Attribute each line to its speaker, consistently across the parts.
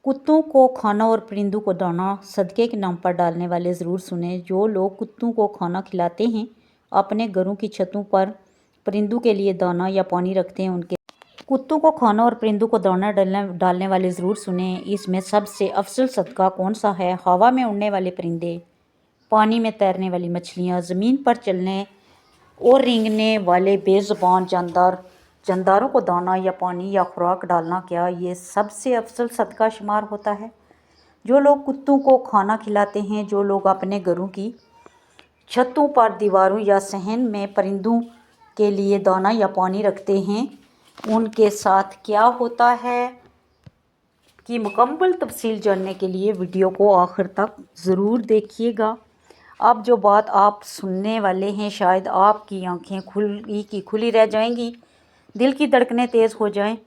Speaker 1: कुत्तों को खाना और परिंदों को दाना सदक़े के नाम पर डालने वाले ज़रूर सुने। जो लोग कुत्तों को खाना खिलाते हैं, अपने घरों की छतों पर परिंदों के लिए दाना या पानी रखते हैं, उनके कुत्तों को खाना और परिंदों को दाना डालने वाले ज़रूर सुने। इसमें सबसे अफजल सदका कौन सा है? हवा में उड़ने वाले परिंदे, पानी में तैरने वाली मछलियाँ, ज़मीन पर चलने और रेंगने वाले बेज़ुबान जानदारों को दाना या पानी या खुराक डालना, क्या ये सबसे अफजल सदका शुमार होता है? जो लोग कुत्तों को खाना खिलाते हैं, जो लोग अपने घरों की छतों पर, दीवारों या सहन में परिंदों के लिए दाना या पानी रखते हैं, उनके साथ क्या होता है कि मुकम्मल तफसील जानने के लिए वीडियो को आखिर तक ज़रूर देखिएगा। अब जो बात आप सुनने वाले हैं, शायद आपकी आंखें खुली की खुली रह जाएंगी, दिल की धड़कनें तेज़ हो जाएं,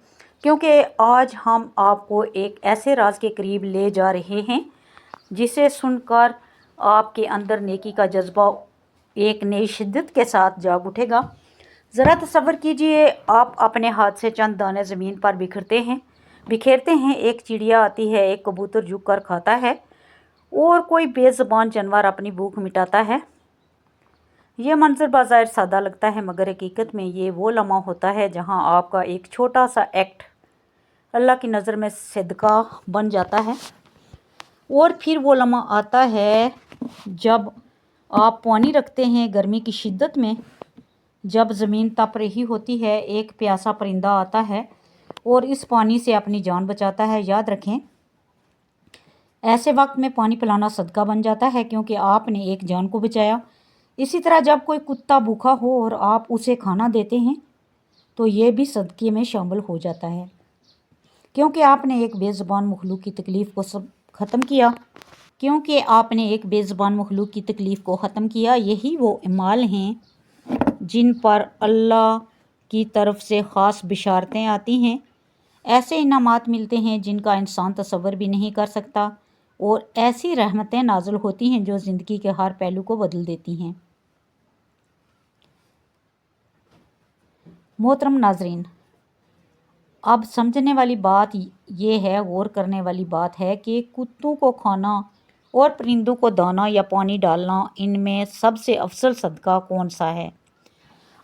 Speaker 1: क्योंकि आज हम आपको एक ऐसे राज के करीब ले जा रहे हैं जिसे सुनकर आपके अंदर नेकी का जज्बा एक नई शिद्दत के साथ जाग उठेगा। ज़रा तसव्वुर कीजिए, आप अपने हाथ से चंद दाने ज़मीन पर बिखेरते हैं, एक चिड़िया आती है, एक कबूतर झुक कर खाता है और कोई बेज़ुबान जानवर अपनी भूख मिटाता है। यह मंजर बाज़ाहिर सादा लगता है, मगर हकीकत में ये वो लम्हा होता है जहां आपका एक छोटा सा एक्ट अल्लाह की नज़र में सदका बन जाता है। और फिर वो लम्हा आता है जब आप पानी रखते हैं गर्मी की शिद्दत में, जब ज़मीन तप रही होती है, एक प्यासा परिंदा आता है और इस पानी से अपनी जान बचाता है। याद रखें, ऐसे वक्त में पानी पिलाना सदका बन जाता है, क्योंकि आपने एक जान को बचाया। इसी तरह जब कोई कुत्ता भूखा हो और आप उसे खाना देते हैं, तो ये भी सदक़े में शामिल हो जाता है, क्योंकि आपने एक बेज़ुबान मखलूक की तकलीफ़ को ख़त्म किया। यही वो अमाल हैं जिन पर अल्लाह की तरफ से ख़ास बिशारतें आती हैं। ऐसे इनामात मिलते हैं जिनका इंसान तसव्वुर भी नहीं कर सकता, और ऐसी रहमतें नाज़िल होती हैं जो ज़िंदगी के हर पहलू को बदल देती हैं। मोहतरम नाज़रीन, अब समझने वाली बात ये है, गौर करने वाली बात है कि कुत्तों को खाना और परिंदों को दाना या पानी डालना, इनमें सबसे अफजल सदका कौन सा है?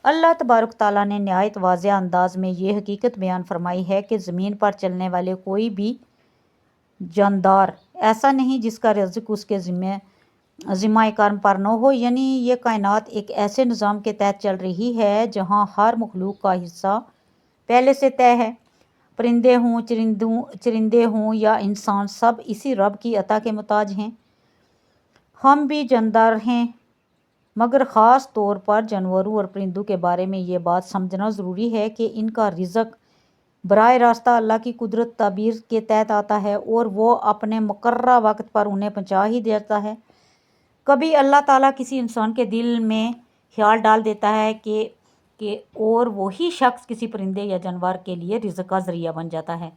Speaker 1: अल्लाह तबारक ताला ने निहायत वाज़ेह अंदाज में ये हकीकत बयान फरमाई है कि ज़मीन पर चलने वाले कोई भी जानदार ऐसा नहीं जिसका रिज़्क़ उसके ज़िम्मा कर्म पर न हो। यानी ये कायनात एक ऐसे निज़ाम के तहत चल रही है जहाँ हर मखलूक का हिस्सा पहले से तय है। चरिंदे हों या इंसान, सब इसी रब की अता के मुताज हैं। हम भी जानदार हैं, मगर ख़ास तौर पर जानवरों और परिंदों के बारे में ये बात समझना ज़रूरी है कि इनका रिज़्क़ बराह रास्ता अल्लाह की कुदरत ताबीर के तहत आता है और वो अपने मुकर्रर वक्त पर उन्हें पहुँचा ही देता है। कभी अल्लाह ताला किसी इंसान के दिल में ख्याल डाल देता है कि और वही शख्स किसी परिंदे या जानवर के लिए रिज़्क़ का ज़रिया बन जाता है।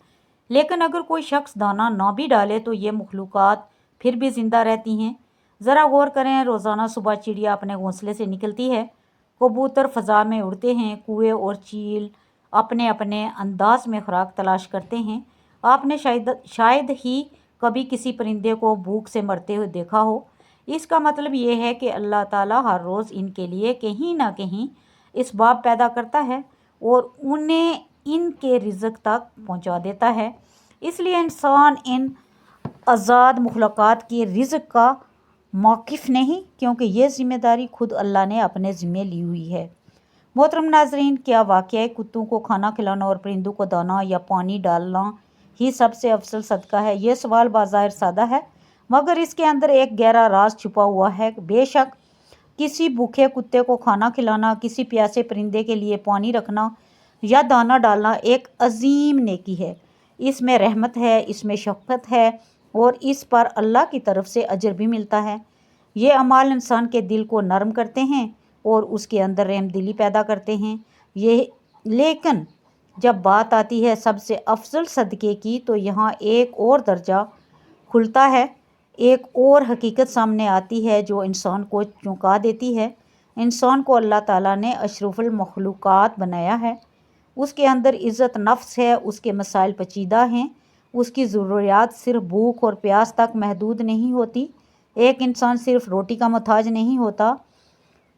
Speaker 1: लेकिन अगर कोई शख्स दाना ना भी डाले तो ये मखलूक़ात फिर भी ज़िंदा रहती हैं। ज़रा गौर करें, रोज़ाना सुबह चिड़िया अपने घोंसले से निकलती है, कबूतर फ़ज़ा में उड़ते हैं, कौवे और चील अपने अपने अंदाज में खुराक तलाश करते हैं। आपने शायद ही कभी किसी परिंदे को भूख से मरते हुए देखा हो। इसका मतलब ये है कि अल्लाह ताला हर रोज़ इनके लिए कहीं ना कहीं इसबाब पैदा करता है और उन्हें इनके रिज़्क़ तक पहुंचा देता है। इसलिए इंसान इन आज़ाद मखलूक़ात के रिज़्क़ का मौक़िफ़ नहीं, क्योंकि ये ज़िम्मेदारी खुद अल्लाह ने अपने ज़िम्मे ली हुई है। मोहतरम नाज़रीन, क्या वाक़ई कुत्तों को खाना खिलाना और परिंदों को दाना या पानी डालना ही सबसे अफजल सदका है? ये सवाल बाज़ाहिर सादा है, मगर इसके अंदर एक गहरा राज छुपा हुआ है। बेशक किसी भूखे कुत्ते को खाना खिलाना, किसी प्यासे परिंदे के लिए पानी रखना या दाना डालना एक अजीम नेकी है। इसमें रहमत है, इसमें शफ़क़त है और इस पर अल्लाह की तरफ से अजर भी मिलता है। ये अमाल इंसान के दिल को नरम करते हैं और उसके अंदर रहमदिली पैदा करते हैं। लेकिन जब बात आती है सबसे अफजल सदक़े की, तो यहाँ एक और दर्जा खुलता है, एक और हकीकत सामने आती है जो इंसान को चौंका देती है। इंसान को अल्लाह ताला ने अशरफुल मखलूक़ात बनाया है, उसके अंदर इज़्ज़त नफ्स है, उसके मसाइल पेचीदा हैं, اس کی ضروریات صرف بھوک اور پیاس تک محدود نہیں ہوتی۔ ایک انسان صرف روٹی کا محتاج نہیں ہوتا،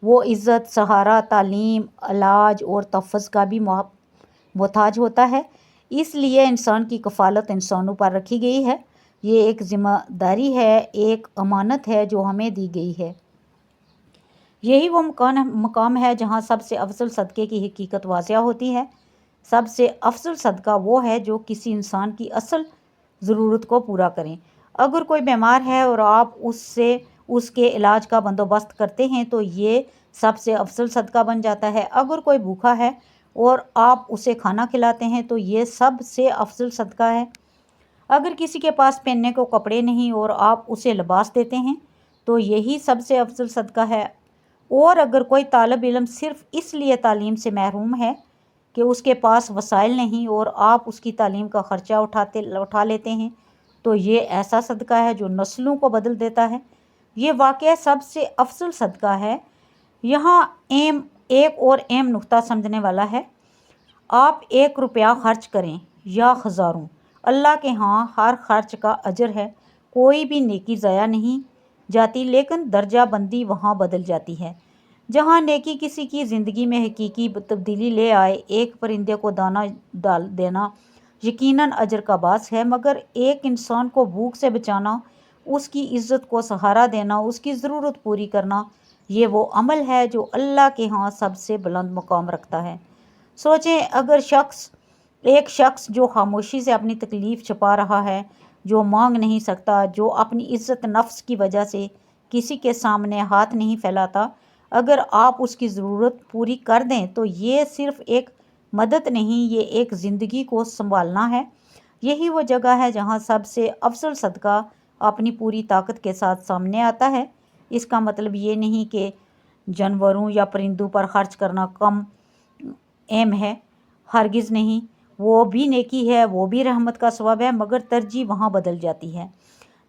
Speaker 1: وہ عزت، سہارا، تعلیم، علاج اور تحفظ کا بھی محتاج ہوتا ہے۔ اس لیے انسان کی کفالت انسانوں پر رکھی گئی ہے۔ یہ ایک ذمہ داری ہے، ایک امانت ہے جو ہمیں دی گئی ہے۔ یہی وہ مقام ہے جہاں سب سے افضل صدقے کی حقیقت واضح ہوتی ہے۔ سب سے افضل صدقہ وہ ہے جو کسی انسان کی اصل ضرورت کو پورا کریں۔ اگر کوئی بیمار ہے اور آپ اس کے علاج کا بندوبست کرتے ہیں تو یہ سب سے افضل صدقہ بن جاتا ہے۔ اگر کوئی بھوکا ہے اور آپ اسے کھانا کھلاتے ہیں تو یہ سب سے افضل صدقہ ہے۔ اگر کسی کے پاس پہننے کو کپڑے نہیں اور آپ اسے لباس دیتے ہیں تو یہی سب سے افضل صدقہ ہے۔ اور اگر کوئی طالب علم صرف اس لیے تعلیم سے محروم ہے کہ اس کے پاس وسائل نہیں اور آپ اس کی تعلیم کا خرچہ اٹھا لیتے ہیں تو یہ ایسا صدقہ ہے جو نسلوں کو بدل دیتا ہے۔ یہ واقعہ سب سے افضل صدقہ ہے۔ یہاں ایک اور اہم نقطہ سمجھنے والا ہے۔ آپ 1 روپیہ خرچ کریں یا ہزاروں، اللہ کے ہاں ہر خرچ کا اجر ہے۔ کوئی بھی نیکی ضائع نہیں جاتی، لیکن درجہ بندی وہاں بدل جاتی ہے جہاں نیکی کسی کی زندگی میں حقیقی تبدیلی لے آئے۔ ایک پرندے کو دانہ ڈال دینا یقیناً اجر کا باعث ہے، مگر ایک انسان کو بھوک سے بچانا، اس کی عزت کو سہارا دینا، اس کی ضرورت پوری کرنا، یہ وہ عمل ہے جو اللہ کے ہاں سب سے بلند مقام رکھتا ہے۔ سوچیں، اگر ایک شخص جو خاموشی سے اپنی تکلیف چھپا رہا ہے، جو مانگ نہیں سکتا، جو اپنی عزت نفس کی وجہ سے کسی کے سامنے ہاتھ نہیں پھیلاتا، اگر آپ اس کی ضرورت پوری کر دیں تو یہ صرف ایک مدد نہیں، یہ ایک زندگی کو سنبھالنا ہے۔ یہی وہ جگہ ہے جہاں سب سے افضل صدقہ اپنی پوری طاقت کے ساتھ سامنے آتا ہے۔ اس کا مطلب یہ نہیں کہ جانوروں یا پرندوں پر خرچ کرنا کم اہم ہے، ہرگز نہیں۔ وہ بھی نیکی ہے، وہ بھی رحمت کا ثواب ہے، مگر ترجیح وہاں بدل جاتی ہے۔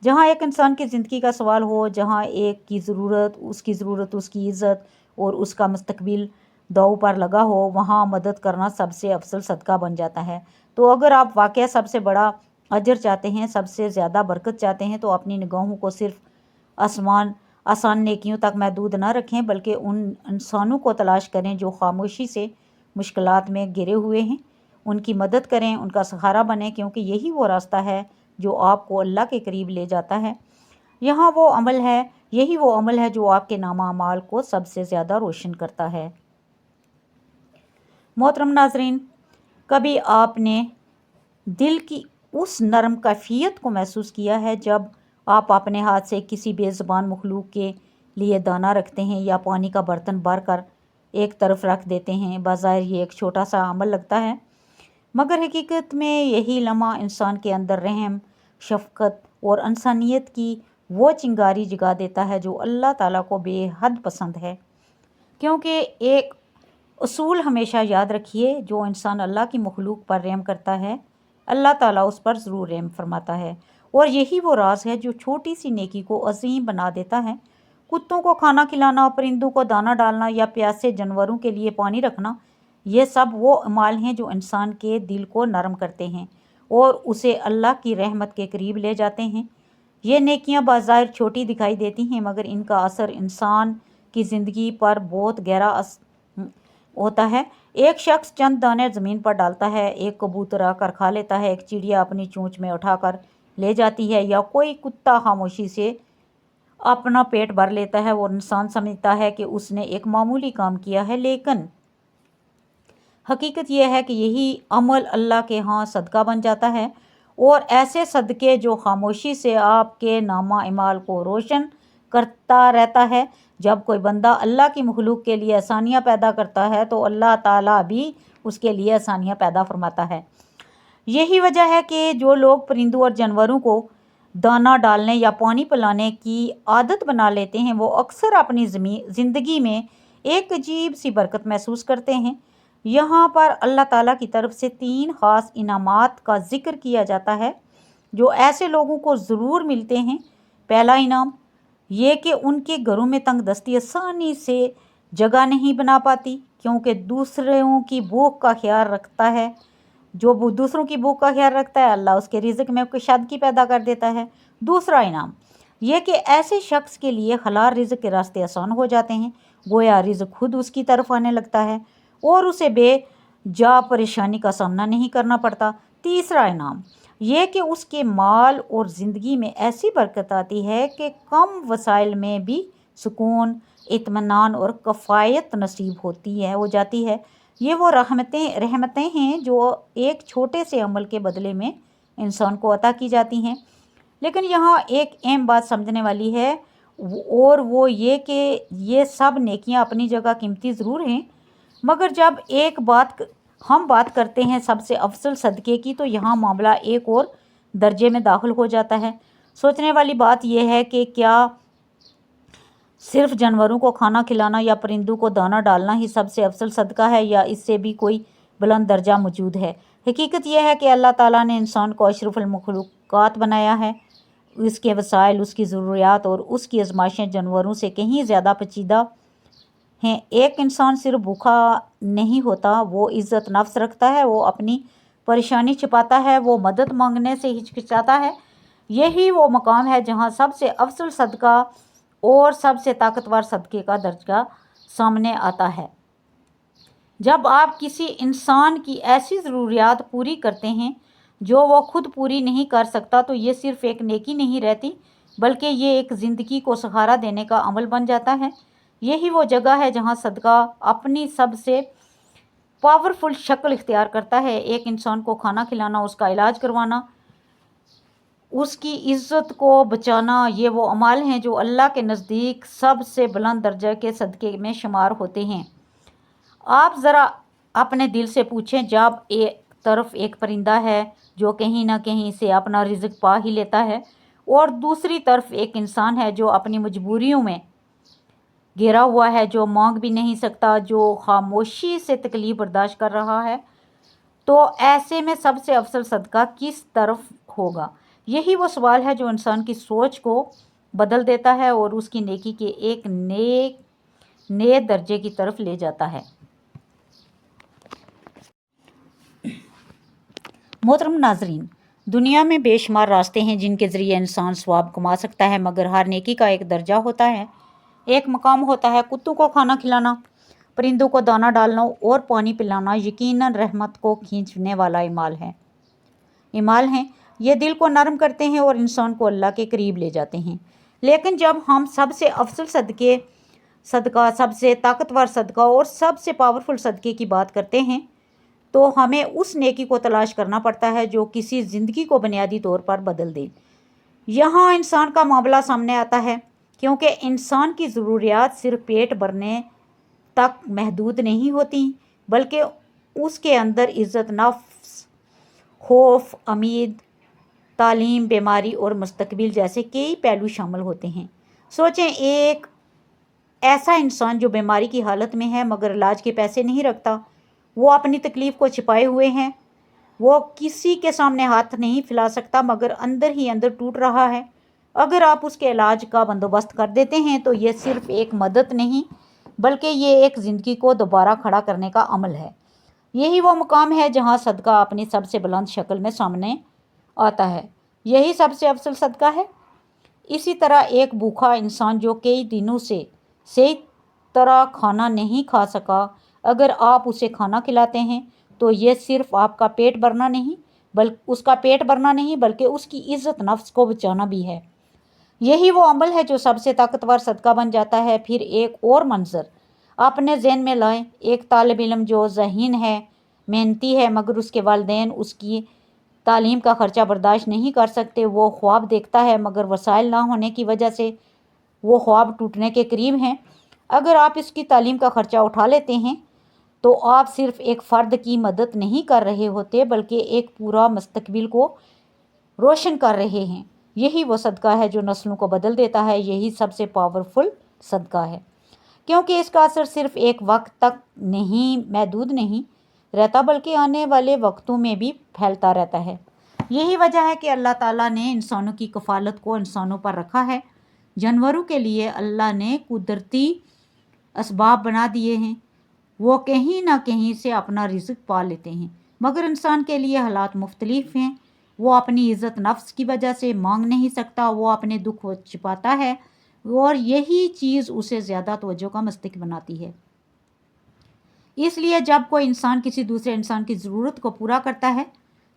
Speaker 1: جہاں ایک انسان کی زندگی کا سوال ہو، جہاں ایک کی ضرورت، اس کی عزت اور اس کا مستقبل داؤ پر لگا ہو، وہاں مدد کرنا سب سے افضل صدقہ بن جاتا ہے۔ تو اگر آپ واقعہ سب سے بڑا اجر چاہتے ہیں، سب سے زیادہ برکت چاہتے ہیں تو اپنی نگاہوں کو صرف آسان نیکیوں تک محدود نہ رکھیں، بلکہ ان انسانوں کو تلاش کریں جو خاموشی سے مشکلات میں گھرے ہوئے ہیں۔ ان کی مدد کریں، ان کا سہارا بنیں، کیونکہ یہی وہ راستہ ہے جو آپ کو اللہ کے قریب لے جاتا ہے۔ یہی وہ عمل ہے جو آپ کے نامہ اعمال کو سب سے زیادہ روشن کرتا ہے۔ محترم ناظرین، کبھی آپ نے دل کی اس نرم کیفیت کو محسوس کیا ہے جب آپ اپنے ہاتھ سے کسی بے زبان مخلوق کے لیے دانہ رکھتے ہیں یا پانی کا برتن بھر کر ایک طرف رکھ دیتے ہیں؟ بظاہر یہ ایک چھوٹا سا عمل لگتا ہے، مگر حقیقت میں یہی لمحہ انسان کے اندر رحم، شفقت اور انسانیت کی وہ چنگاری جگا دیتا ہے جو اللہ تعالیٰ کو بے حد پسند ہے۔ کیونکہ ایک اصول ہمیشہ یاد رکھیے، جو انسان اللہ کی مخلوق پر رحم کرتا ہے، اللہ تعالیٰ اس پر ضرور رحم فرماتا ہے۔ اور یہی وہ راز ہے جو چھوٹی سی نیکی کو عظیم بنا دیتا ہے۔ کتوں کو کھانا کھلانا، پرندوں کو دانہ ڈالنا یا پیاسے جانوروں کے لیے پانی رکھنا، یہ سب وہ اعمال ہیں جو انسان کے دل کو نرم کرتے ہیں اور اسے اللہ کی رحمت کے قریب لے جاتے ہیں۔ یہ نیکیاں بظاہر چھوٹی دکھائی دیتی ہیں، مگر ان کا اثر انسان کی زندگی پر بہت گہرا ہوتا ہے۔ ایک شخص چند دانے زمین پر ڈالتا ہے، ایک کبوتر آ کر کھا لیتا ہے، ایک چڑیا اپنی چونچ میں اٹھا کر لے جاتی ہے، یا کوئی کتا خاموشی سے اپنا پیٹ بھر لیتا ہے اور انسان سمجھتا ہے کہ اس نے ایک معمولی کام کیا ہے، لیکن حقیقت یہ ہے کہ یہی عمل اللہ کے ہاں صدقہ بن جاتا ہے۔ اور ایسے صدقے جو خاموشی سے آپ کے نامہ اعمال کو روشن کرتا رہتا ہے۔ جب کوئی بندہ اللہ کی مخلوق کے لیے آسانیاں پیدا کرتا ہے تو اللہ تعالیٰ بھی اس کے لیے آسانیاں پیدا فرماتا ہے۔ یہی وجہ ہے کہ جو لوگ پرندوں اور جانوروں کو دانہ ڈالنے یا پانی پلانے کی عادت بنا لیتے ہیں، وہ اکثر اپنی زندگی میں ایک عجیب سی برکت محسوس کرتے ہیں۔ یہاں پر اللہ تعالیٰ کی طرف سے 3 خاص انعامات کا ذکر کیا جاتا ہے جو ایسے لوگوں کو ضرور ملتے ہیں۔ پہلا انعام یہ کہ ان کے گھروں میں تنگ دستی آسانی سے جگہ نہیں بنا پاتی، کیونکہ دوسروں کی بھوک کا خیال رکھتا ہے۔ जो दूसरों की भूख का ख्याल रखता है, अल्लाह उसके रिज़्क में कुशादगी पैदा कर देता है। दूसरा इनाम यह कि ऐसे शख्स के लिए हलाल रिज़्क के रास्ते आसान हो जाते हैं, गोया रिज़्क खुद उसकी तरफ आने लगता है और उसे बेजा परेशानी का सामना नहीं करना पड़ता। तीसरा इनाम यह कि उसके माल और ज़िंदगी में ऐसी बरकत आती है कि कम वसाइल में भी सुकून, इत्मीनान और कफ़ायत नसीब हो जाती है। ये वो रहमतें हैं जो एक छोटे से अमल के बदले में इंसान को अता की जाती हैं। लेकिन यहाँ एक अहम बात समझने वाली है, और वो ये कि ये सब नेकियां अपनी जगह कीमती ज़रूर हैं, मगर जब हम बात करते हैं सबसे अफजल सदक़े की, तो यहाँ मामला एक और दर्जे में दाखिल हो जाता है। सोचने वाली बात यह है कि क्या सिर्फ जानवरों को खाना खिलाना या परिंदों को दाना डालना ही सबसे अफजल सदका है, या इससे भी कोई बुलंद दर्जा मौजूद है? हकीकत यह है कि अल्लाह ताला ने इंसान को अशरफुल मखलूक़ात बनाया है। उसके वसाइल, उसकी ज़रूरियात और उसकी आजमाइशें जानवरों से कहीं ज़्यादा पेचीदा हैं। एक इंसान सिर्फ भूखा नहीं होता, वो इज़्ज़त नफ्स रखता है, वो अपनी परेशानी छिपाता है, वो मदद मांगने से हिचकिचाता है। यही वो मकाम है जहाँ सबसे अफजल सदका और सबसे ताकतवर सदक़े का दर्जा सामने आता है। जब आप किसी इंसान की ऐसी ज़रूरियात पूरी करते हैं जो वो खुद पूरी नहीं कर सकता, तो ये सिर्फ़ एक नेकी नहीं रहती, बल्कि ये एक ज़िंदगी को सहारा देने का अमल बन जाता है। यही वो जगह है जहाँ सदका अपनी सबसे पावरफुल शक्ल इख्तियार करता है। एक इंसान को खाना खिलाना, उसका इलाज करवाना, उसकी इज़्ज़त को बचाना, ये वो अमाल हैं जो अल्लाह के नज़दीक सबसे बुलंद दर्जे के सदक़े में शुमार होते हैं। आप ज़रा अपने दिल से पूछें, जब एक तरफ एक परिंदा है जो कहीं ना कहीं से अपना रिज़्क पा ही लेता है, और दूसरी तरफ एक इंसान है जो अपनी मजबूरियों में घिरा हुआ है, जो मांग भी नहीं सकता, जो खामोशी से तकलीफ़ बर्दाश्त कर रहा है, तो ऐसे में सबसे अफजल सदका किस तरफ होगा? यही वो सवाल है जो इंसान की सोच को बदल देता है और उसकी नेकी के एक नए दर्जे की तरफ ले जाता है। मोहतरम नाजरीन, दुनिया में बेशुमार रास्ते हैं जिनके ज़रिए इंसान सवाब कमा सकता है, मगर हर नेकी का एक दर्जा होता है, एक मकाम होता है। कुत्तों को खाना खिलाना, परिंदों को दाना डालना और पानी पिलाना यकीनन रहमत को खींचने वाला इमाल हैं। ये दिल को नरम करते हैं और इंसान को अल्लाह के करीब ले जाते हैं। लेकिन जब हम सबसे अफजल सदका, सबसे ताकतवर सदका और सबसे पावरफुल सदक़े की बात करते हैं, तो हमें उस नेकी को तलाश करना पड़ता है जो किसी ज़िंदगी को बुनियादी तौर पर बदल दे। यहाँ इंसान का मामला सामने आता है, क्योंकि इंसान की ज़रूरियात सिर्फ पेट भरने तक महदूद नहीं होती, बल्कि उसके अंदर इज़्ज़त नफ्स, खौफ, उम्मीद, तालीम, बीमारी और मुस्तकबिल जैसे कई पहलू शामिल होते हैं। सोचें, एक ऐसा इंसान जो बीमारी की हालत में है मगर इलाज के पैसे नहीं रखता, वो अपनी तकलीफ़ को छिपाए हुए हैं, वो किसी के सामने हाथ नहीं फैला सकता मगर अंदर ही अंदर टूट रहा है। अगर आप उसके इलाज का बंदोबस्त कर देते हैं तो ये सिर्फ एक मदद नहीं, बल्कि ये एक ज़िंदगी को दोबारा खड़ा करने का अमल है। यही वो मुकाम है जहाँ सदका अपनी सबसे बुलंद शक्ल में सामने आता है। यही सबसे अफजल सदका है। इसी तरह एक भूखा इंसान जो कई दिनों से सही तरह खाना नहीं खा सका, अगर आप उसे खाना खिलाते हैं तो ये सिर्फ आपका पेट भरना नहीं, उसका पेट भरना नहीं, बल्कि उसकी इज़्ज़त नफ्स को बचाना भी है। यही वो अमल है जो सबसे ताकतवर सदका बन जाता है। फिर एक और मंजर अपने जहन में लाएं, एक तालिब इल्म जो ज़हीन है, मेहनती है, मगर उसके वालिदैन उसकी तालीम का ख़र्चा बर्दाश्त नहीं कर सकते। वो ख्वाब देखता है मगर वसाइल ना होने की वजह से वो ख्वाब टूटने के करीब हैं। अगर आप इसकी तालीम का ख़र्चा उठा लेते हैं तो आप सिर्फ एक फ़र्द की मदद नहीं कर रहे होते, बल्कि एक पूरा मुस्तकबिल को रोशन कर रहे हैं। यही वो सदका है जो नस्लों को बदल देता है। यही सबसे पावरफुल सदका है, क्योंकि इसका असर सिर्फ एक वक्त तक महदूद नहीं रहता, बल्कि आने वाले वक्तों में भी फैलता रहता है। यही वजह है कि अल्लाह ताला ने इंसानों की कफ़ालत को इंसानों पर रखा है। जानवरों के लिए अल्लाह ने कुदरती असबाब बना दिए हैं, वो कहीं ना कहीं से अपना रिज़्क पा लेते हैं। मगर इंसान के लिए हालात मुख्तलिफ हैं। वो अपनी इज़्ज़त नफ्स की वजह से मांग नहीं सकता, वो अपने दुख को छिपाता है और यही चीज़ उसे ज़्यादा तवज्जो का मस्तक बनाती है। इसलिए जब कोई इंसान किसी दूसरे इंसान की ज़रूरत को पूरा करता है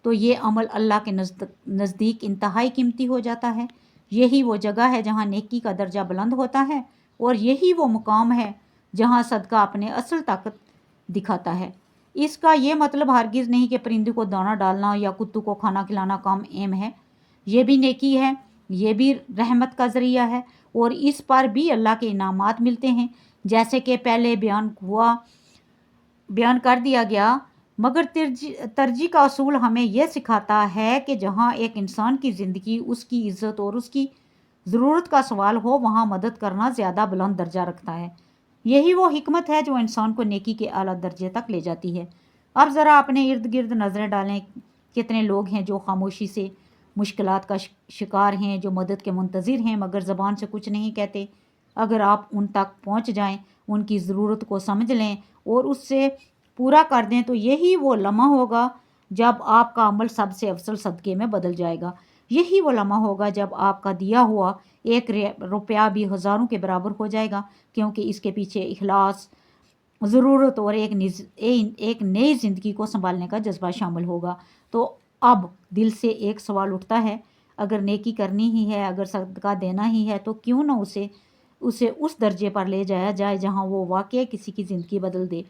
Speaker 1: तो ये अमल अल्लाह के नज़दीक इंतहाई कीमती हो जाता है। यही वो जगह है जहाँ नेकी का दर्जा बुलंद होता है और यही वो मुकाम है जहाँ सदका अपने असल ताकत दिखाता है। इसका ये मतलब हरगिज़ नहीं कि परिंदे को दाना डालना या कुत्तों को खाना खिलाना काम एम है। ये भी नेकी है, ये भी रहमत का ज़रिया है और इस पर भी अल्लाह के इनामात मिलते हैं, जैसे कि पहले बयान कर दिया गया। मगर तरजीह का असूल हमें यह सिखाता है कि जहाँ एक इंसान की ज़िंदगी, उसकी इज़्ज़त और उसकी ज़रूरत का सवाल हो, वहाँ मदद करना ज़्यादा बुलंद दर्जा रखता है। यही वो हिकमत है जो इंसान को नेकी के आला दर्जे तक ले जाती है। अब ज़रा अपने इर्द गिर्द नज़रें डालें, कितने लोग हैं जो खामोशी से मुश्किलात का शिकार हैं, जो मदद के मुंतज़िर हैं मगर ज़बान से कुछ नहीं कहते। अगर आप उन तक पहुँच जाएँ, उनकी ज़रूरत को समझ लें और उससे पूरा कर दें तो यही वो लम्हा होगा जब आपका अमल सबसे अफजल सदक़े में बदल जाएगा। यही वो लम्हा होगा जब आपका दिया हुआ एक रुपया भी हज़ारों के बराबर हो जाएगा, क्योंकि इसके पीछे इखलास, ज़रूरत और एक नई ज़िंदगी को संभालने का जज्बा शामिल होगा। तो अब दिल से एक सवाल उठता है, अगर नेकी करनी ही है, अगर सदका देना ही है, तो क्यों ना उसे उस दर्जे पर ले जाया जाए जहाँ वो वाकई किसी की ज़िंदगी बदल दे।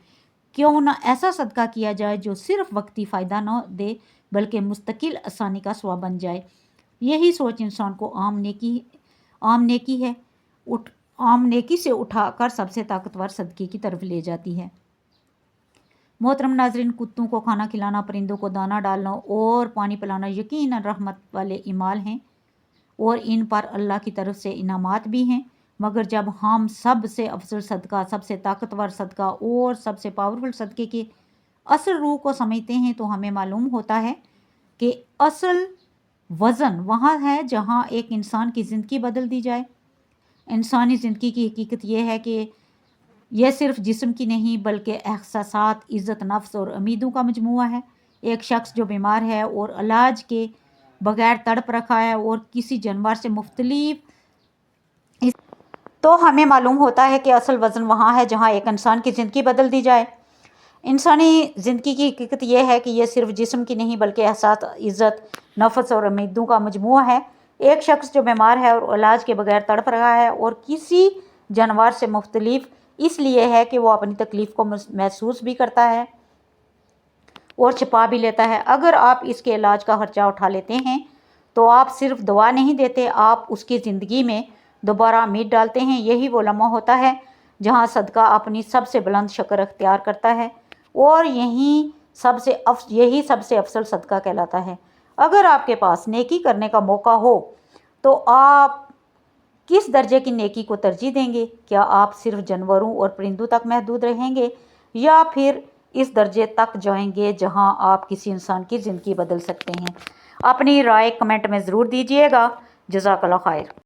Speaker 1: क्यों ना ऐसा सदका किया जाए जो सिर्फ वक्ती फ़ायदा न दे बल्कि मुस्तकिल आसानी का सबब बन जाए। यही सोच इंसान को आम नेकी से उठाकर सबसे ताकतवर सदक़े की तरफ ले जाती है। मोहतरम नाज़रीन, कुत्तों को खाना खिलाना, परिंदों को दाना डालना और पानी पिलाना यकीनन रहमत वाले इमाल हैं और इन पर अल्लाह की तरफ से इनामात भी हैं। मगर जब हम सबसे अफजल सदका, सबसे ताकतवर सदका और सबसे पावरफुल सदक़े के असल रूह को समझते हैं तो हमें मालूम होता है कि असल वज़न वहाँ है जहाँ एक इंसान की ज़िंदगी बदल दी जाए। इंसानी ज़िंदगी की हकीकत यह है कि यह सिर्फ जिस्म की नहीं बल्कि एहसासात, इज़्ज़त नफ्स और उम्मीदों का मजमूआ है। एक शख्स जो बीमार है और इलाज के बगैर तड़प रखा है और किसी जानवर से मुख्तलिफ, तो हमें मालूम होता है कि असल वज़न वहाँ है जहाँ एक इंसान की ज़िंदगी बदल दी जाए। इंसानी ज़िंदगी की हकीकत यह है कि यह सिर्फ जिस्म की नहीं बल्कि एहसास, इज़्ज़त नफ्स और उम्मीदों का मजमूआ है। एक शख्स जो बीमार है और इलाज के बगैर तड़प रहा है और किसी जानवर से मुख्तलिफ इसलिए है कि वो अपनी तकलीफ़ को महसूस भी करता है और छिपा भी लेता है। अगर आप इसके इलाज का खर्चा उठा लेते हैं तो आप सिर्फ दवा नहीं देते, आप उसकी ज़िंदगी में दोबारा उम्मीद डालते हैं। यही वो लम्हा होता है जहाँ सदका अपनी सबसे बुलंद शक्ल अख्तियार करता है और यही सबसे अफसल सदका कहलाता है। अगर आपके पास नेकी करने का मौका हो तो आप किस दर्जे की नेकी को तरजीह देंगे? क्या आप सिर्फ जानवरों और परिंदों तक महदूद रहेंगे या फिर इस दर्जे तक जाएंगे जहां आप किसी इंसान की ज़िंदगी बदल सकते हैं? अपनी राय कमेंट में ज़रूर दीजिएगा। जज़ाकल्लाह खैर।